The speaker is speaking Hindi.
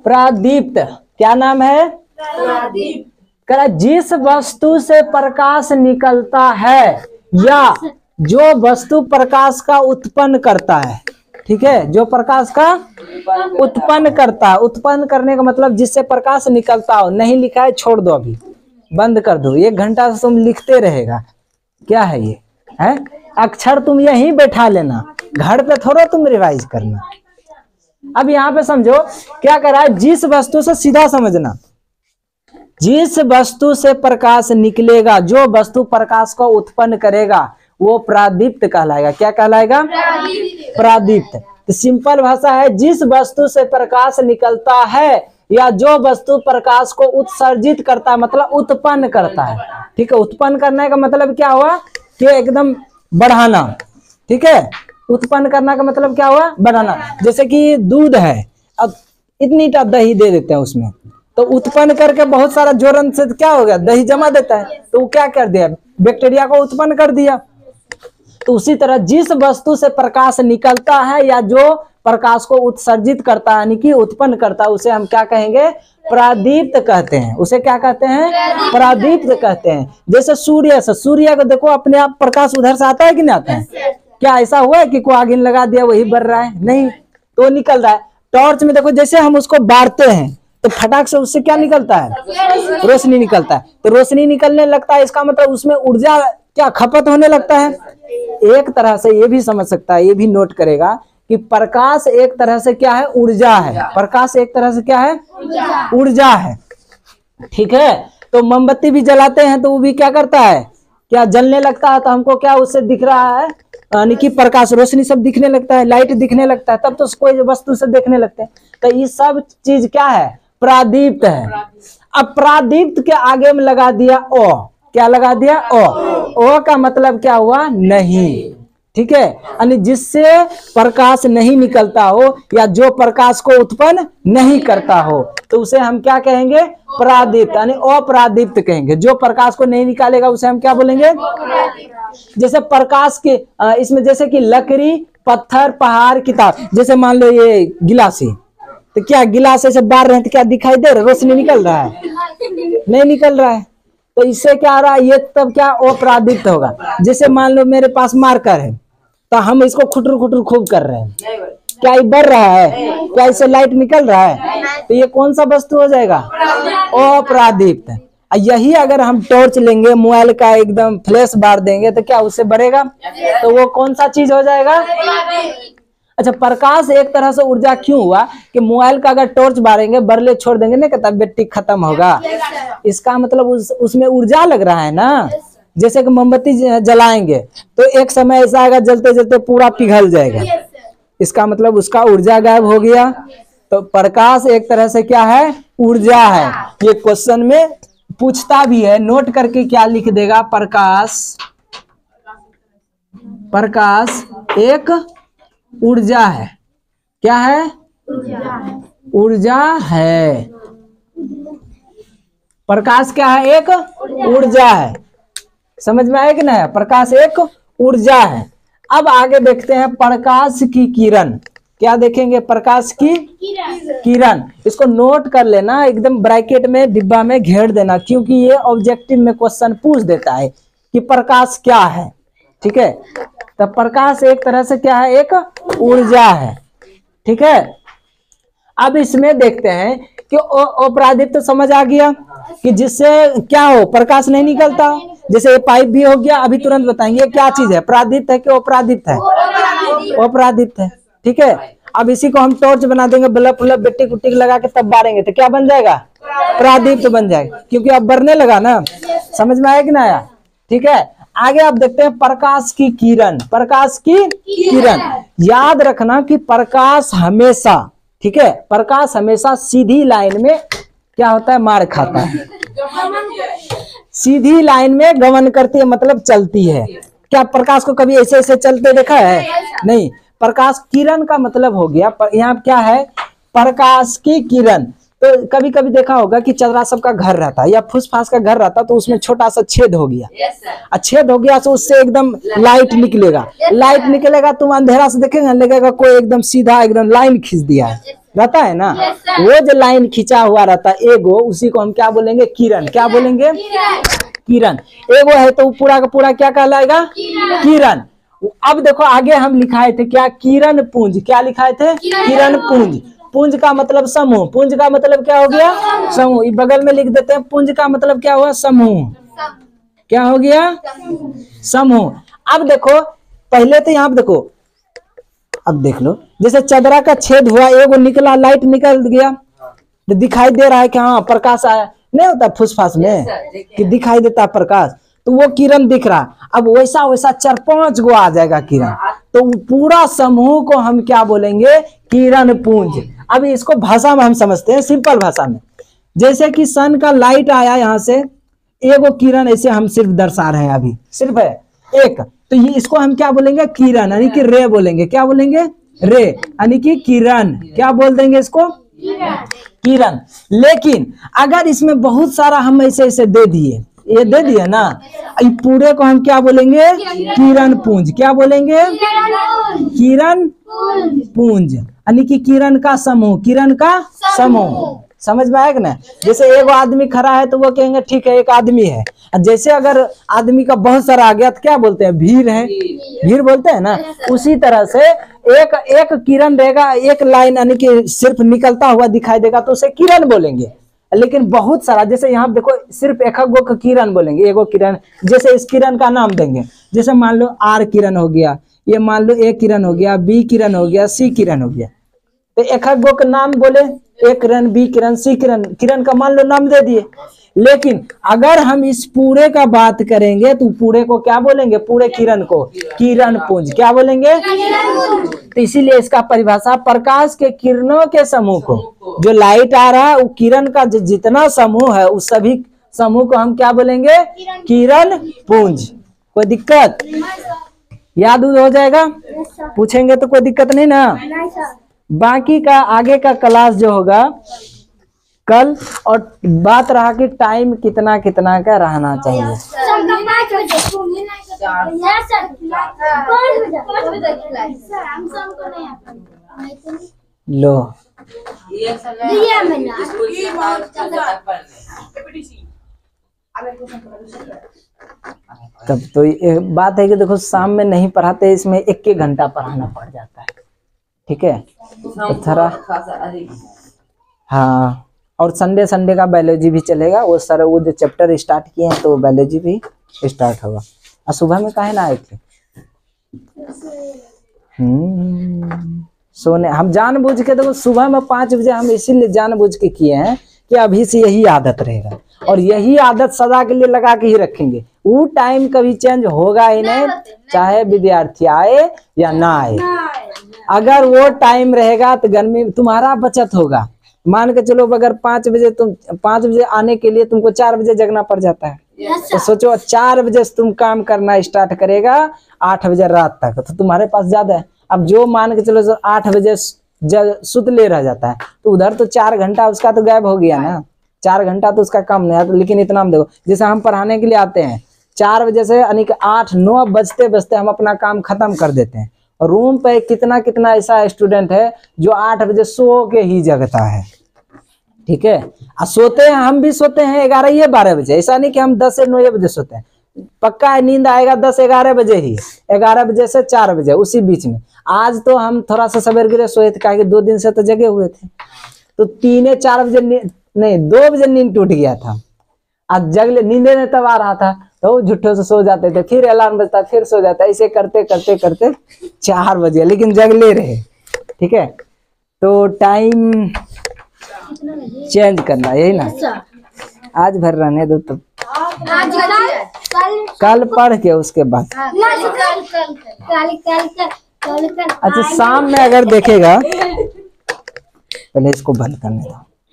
प्रादीप्त क्या नाम है? कह जिस वस्तु से प्रकाश निकलता है या जो वस्तु प्रकाश का उत्पन्न करता है, ठीक है, जो प्रकाश का उत्पन्न करता है। उत्पन्न करने का मतलब जिससे प्रकाश निकलता हो। नहीं लिखा है छोड़ दो, अभी बंद कर दो, 1 घंटा से तुम लिखते रहेगा। क्या है ये? है अक्षर तुम यहीं बैठा लेना, घर पे थोड़ा तुम रिवाइज करना। अब यहाँ पे समझो क्या कर रहा है, जिस वस्तु से, सीधा समझना, जिस वस्तु से प्रकाश निकलेगा, जो वस्तु प्रकाश को उत्पन्न करेगा वो प्रादीप्त कहलाएगा। क्या कहलाएगा? प्रादीप्त। तो सिंपल भाषा है, जिस वस्तु से प्रकाश निकलता है या जो वस्तु प्रकाश को उत्सर्जित करता है, मतलब उत्पन्न करता है। ठीक है, उत्पन्न करने का मतलब क्या हुआ कि एकदम बढ़ाना। ठीक है, उत्पन्न करना का मतलब क्या हुआ? बढ़ाना। जैसे कि दूध है, अब इतनी टा दही दे देते हैं उसमें, तो उत्पन्न करके बहुत सारा जोरन से क्या हो गया, दही जमा देता है, तो वो क्या कर दिया, बैक्टीरिया को उत्पन्न कर दिया। तो उसी तरह जिस वस्तु से प्रकाश निकलता है या जो प्रकाश को उत्सर्जित करता है, यानी कि उत्पन्न करता है, उसे हम क्या कहेंगे? प्रादीप्त कहते हैं। उसे क्या कहते हैं? प्रादीप्त कहते हैं। जैसे सूर्य से, सूर्य को देखो अपने आप प्रकाश उधर से आता है कि नहीं आता है? क्या ऐसा हुआ है कि कोई आग लगा दिया वही बढ़ रहा है? नहीं, तो निकल रहा है। टॉर्च में देखो, जैसे हम उसको बारते हैं तो फटाक से उससे क्या निकलता है? रोशनी निकलता है। तो रोशनी निकलने लगता है, इसका मतलब उसमें ऊर्जा क्या खपत होने लगता है। एक तरह से ये भी समझ सकता है, ये भी नोट करेगा कि प्रकाश एक तरह से क्या है? ऊर्जा है। प्रकाश एक तरह से क्या है? ऊर्जा है। ठीक है, तो मोमबत्ती भी जलाते हैं तो वो भी क्या करता है? क्या जलने लगता है, तो हमको क्या उससे दिख रहा है, यानी कि प्रकाश, रोशनी सब दिखने लगता है, लाइट दिखने लगता है, तब तो कोई वस्तु से देखने लगते हैं। तो ये सब चीज क्या है? प्रादीप्त है। अब प्रादीप्त के आगे में लगा दिया ओ। क्या लगा दिया? ओ का मतलब क्या हुआ? नहीं। ठीक है, यानी जिससे प्रकाश नहीं निकलता हो या जो प्रकाश को उत्पन्न नहीं करता हो, तो उसे हम क्या कहेंगे? प्रादीप्त, यानी अप्रादीप्त कहेंगे। जो प्रकाश को नहीं निकालेगा उसे हम क्या बोलेंगे? जैसे प्रकाश के इसमें जैसे कि लकड़ी, पत्थर, पहाड़, किताब, जैसे मान लो ये गिलासी, तो क्या गिलास ऐसे बार रहे हैं तो क्या दिखाई दे रहा है? रोशनी निकल रहा है? नहीं निकल रहा है। तो इससे क्या आ रहा है? ये तब क्या अप्रादीप्त होगा। जैसे मान लो मेरे पास मार्कर है, तो हम इसको खुटर खुटर खूब कर रहे हैं, क्या ये बढ़ रहा है? क्या इससे लाइट निकल रहा है? तो ये कौन सा वस्तु हो जाएगा? अप्रादीप्त। यही अगर हम टॉर्च लेंगे, मोबाइल का एकदम फ्लैश बार देंगे, तो क्या उससे बढ़ेगा? तो वो कौन सा चीज हो जाएगा? अच्छा, प्रकाश एक तरह से ऊर्जा क्यों हुआ कि मोबाइल का अगर टॉर्च बारेंगे, बरले छोड़ देंगे ना, कहता बैटरी खत्म होगा। इसका मतलब उसमें ऊर्जा लग रहा है ना। जैसे कि मोमबत्ती जलाएंगे तो एक समय ऐसा आएगा जलते जलते पूरा पिघल जाएगा, इसका मतलब उसका ऊर्जा गायब हो गया। तो प्रकाश एक तरह से क्या है? ऊर्जा है। ये क्वेश्चन में पूछता भी है, नोट करके क्या लिख देगा? प्रकाश एक ऊर्जा है। क्या है? ऊर्जा है। प्रकाश क्या है? एक ऊर्जा है। समझ में आया कि नहीं? प्रकाश एक ऊर्जा है। अब आगे देखते हैं प्रकाश की किरण। क्या देखेंगे? प्रकाश की किरण। इसको नोट कर लेना, एकदम ब्रैकेट में डिब्बा में घेर देना, क्योंकि ये ऑब्जेक्टिव में क्वेश्चन पूछ देता है कि प्रकाश क्या है। ठीक है, तो प्रकाश एक तरह से क्या है? एक ऊर्जा है। ठीक है, अब इसमें देखते हैं कि अप्रादीप्त समझ आ गया कि जिससे क्या हो? प्रकाश नहीं निकलता। जैसे ये पाइप भी हो गया, अभी तुरंत बताएंगे क्या चीज है, प्रादीप्त है कि अप्रादीप्त है? अप्रादीप्त है। ठीक है, अब इसी को हम टॉर्च बना देंगे, बल्ब उल्ब बेटी कुट्टी लगा के तब बारेंगे तो क्या बन जाएगा? प्रादीप्त बन जाएगा, क्योंकि अब बढ़ने लगा ना। समझ में आया कि ना आया? ठीक है, आगे आप देखते हैं प्रकाश की किरण। प्रकाश की किरण, याद रखना कि प्रकाश हमेशा, ठीक है, प्रकाश हमेशा सीधी लाइन में क्या होता है? मार खाता है। सीधी लाइन में गमन करती है, मतलब चलती है। क्या प्रकाश को कभी ऐसे ऐसे चलते देखा है? नहीं। प्रकाश किरण का मतलब हो गया, यहाँ क्या है? प्रकाश की किरण। तो कभी कभी देखा होगा कि चदरा सबका घर रहता है या फूसफास का घर रहता है, तो उसमें छोटा सा छेद हो गया, छेद हो गया तो उससे एकदम लाइट निकलेगा, लाइट निकलेगा, तुम अंधेरा से देखेगा लगेगा कोई एकदम सीधा एकदम लाइन खींच दिया है, रहता है ना। वो जो लाइन खींचा हुआ रहता है एगो, उसी को हम क्या बोलेंगे? किरण। क्या बोलेंगे? किरण। एगो है तो पूरा का पूरा क्या कहलाएगा? किरण। अब देखो आगे हम लिखाए थे क्या? किरण पुंज। क्या लिखाए थे? किरण पुंज। पुंज का मतलब समूह। पुंज का मतलब क्या हो गया? समूह। बगल में लिख देते हैं पुंज का मतलब क्या हुआ? समूह। क्या हो गया? समूह। अब देखो पहले तो यहाँ पे देखो, अब देख लो जैसे चदरा का छेद हुआ, एगो निकला, लाइट निकल गया, तो दिखाई दे रहा है कि हाँ प्रकाश आया। नहीं होता फुसफास में कि दिखाई देता प्रकाश, तो वो किरण दिख रहा। अब वैसा वैसा 4-5 गो आ जाएगा किरण, तो पूरा समूह को हम क्या बोलेंगे? किरण पुंज। अब इसको भाषा में हम समझते हैं, सिंपल भाषा में। जैसे कि सन का लाइट आया यहाँ से, एगो किरण ऐसे हम सिर्फ दर्शा रहे हैं, अभी सिर्फ है एक, तो ये इसको हम क्या बोलेंगे? किरण, यानी कि रे बोलेंगे। क्या बोलेंगे? रे, यानी कि किरण। क्या बोल देंगे इसको? किरण। लेकिन अगर इसमें बहुत सारा हम ऐसे ऐसे दे दिए, ये दे दिए ना, पूरे को हम क्या बोलेंगे? किरण पुंज। क्या बोलेंगे? किरण पुंज, यानी कि किरण का समूह। किरण का समूह। समझ में आएगा ना? जैसे एगो आदमी खड़ा है तो वो कहेंगे ठीक है एक आदमी है। जैसे अगर आदमी का बहुत सारा आ गया तो क्या बोलते हैं? भीड़ है, भीड़ बोलते हैं ना। उसी तरह से एक एक किरण रहेगा, एक लाइन यानी कि सिर्फ निकलता हुआ दिखाई देगा तो उसे किरण बोलेंगे। लेकिन बहुत सारा, जैसे यहाँ देखो सिर्फ एक गो किरण बोलेंगे, एगो किरण। जैसे इस किरण का नाम देंगे, जैसे मान लो आर किरण हो गया, ये मान लो ए किरण हो गया, बी किरण हो गया, सी किरण हो गया, तो एक गो का नाम बोले, ए किरण, बी किरण, सी किरण, किरण का मान लो नाम दे दिए। लेकिन अगर हम इस पूरे का बात करेंगे तो पूरे को क्या बोलेंगे? पूरे किरण को किरण पुंज। क्या बोलेंगे? तो इसीलिए इसका परिभाषा प्रकाश के किरणों के समूह को, जो लाइट आ रहा है वो किरण का जितना समूह है उस सभी समूह को हम क्या बोलेंगे? किरण पुंज। कोई दिक्कत? याद हो जाएगा? पूछेंगे तो कोई दिक्कत नहीं ना? बाकी का आगे का क्लास जो होगा कल, और बात रहा कि टाइम कितना कितना का रहना चाहिए। लो तब तो ये बात है कि देखो शाम में नहीं पढ़ाते, इसमें 1 घंटा पढ़ाना पड़ जाता है। ठीक है, तो थोड़ा हाँ। और संडे संडे का बायोलॉजी भी चलेगा, वो सारा वो जो चैप्टर स्टार्ट किए हैं तो बायोलॉजी भी स्टार्ट होगा। और सुबह में काहे ना आए थे? सोने हम जानबूझ के, देखो सुबह में 5 बजे हम इसीलिए जानबूझ के किए हैं कि अभी से यही आदत रहेगा, और यही आदत सदा के लिए लगा के ही रखेंगे। वो टाइम कभी चेंज होगा ही नहीं, चाहे विद्यार्थी आए या ना आए। अगर वो टाइम रहेगा तो गर्मी तुम्हारा बचत होगा। मान के चलो अगर 5 बजे तुम 5 बजे आने के लिए तुमको 4 बजे जगना पड़ जाता है, तो सोचो 4 बजे से तुम काम करना स्टार्ट करेगा 8 बजे रात तक, तो तुम्हारे पास ज्यादा है। अब जो मान के चलो 8 बजे सुत ले रह जाता है, तो उधर तो 4 घंटा उसका तो गायब हो गया ना। 4 घंटा तो उसका कम नहीं है। तो लेकिन इतना हम देखो, जैसे हम पढ़ाने के लिए आते हैं 4 बजे से, यानी कि 8-9 बजते बजते हम अपना काम खत्म कर देते हैं। और रूम पे कितना कितना ऐसा स्टूडेंट है जो 8 बजे सो के ही जगता है। ठीक है, और सोते हैं, हम भी सोते हैं 11-12 बजे। ऐसा नहीं कि हम 10 से 9 बजे सोते हैं, पक्का है नींद आएगा 10-11 बजे ही, 11 बजे से 4 बजे, उसी बीच में। आज तो हम थोड़ा सा सवेर गिरे सोए थे, कहा कि 2 दिन से तो जगे हुए थे, तो 3-4 बजे नहीं 2 बजे नींद टूट गया था। आज जगले, नींदे नहीं तब आ रहा था, तो झुट्ठों से सो जाते थे, फिर अलार्म बजता फिर सो जाता, ऐसे करते करते करते 4 बजे, लेकिन जगले रहे। ठीक है, तो टाइम चेंज करना, यही ना। आज भर रहने दो, तब कल पढ़ के उसके बाद। अच्छा शाम में अगर देखेगा, पहले इसको बंद करने दो।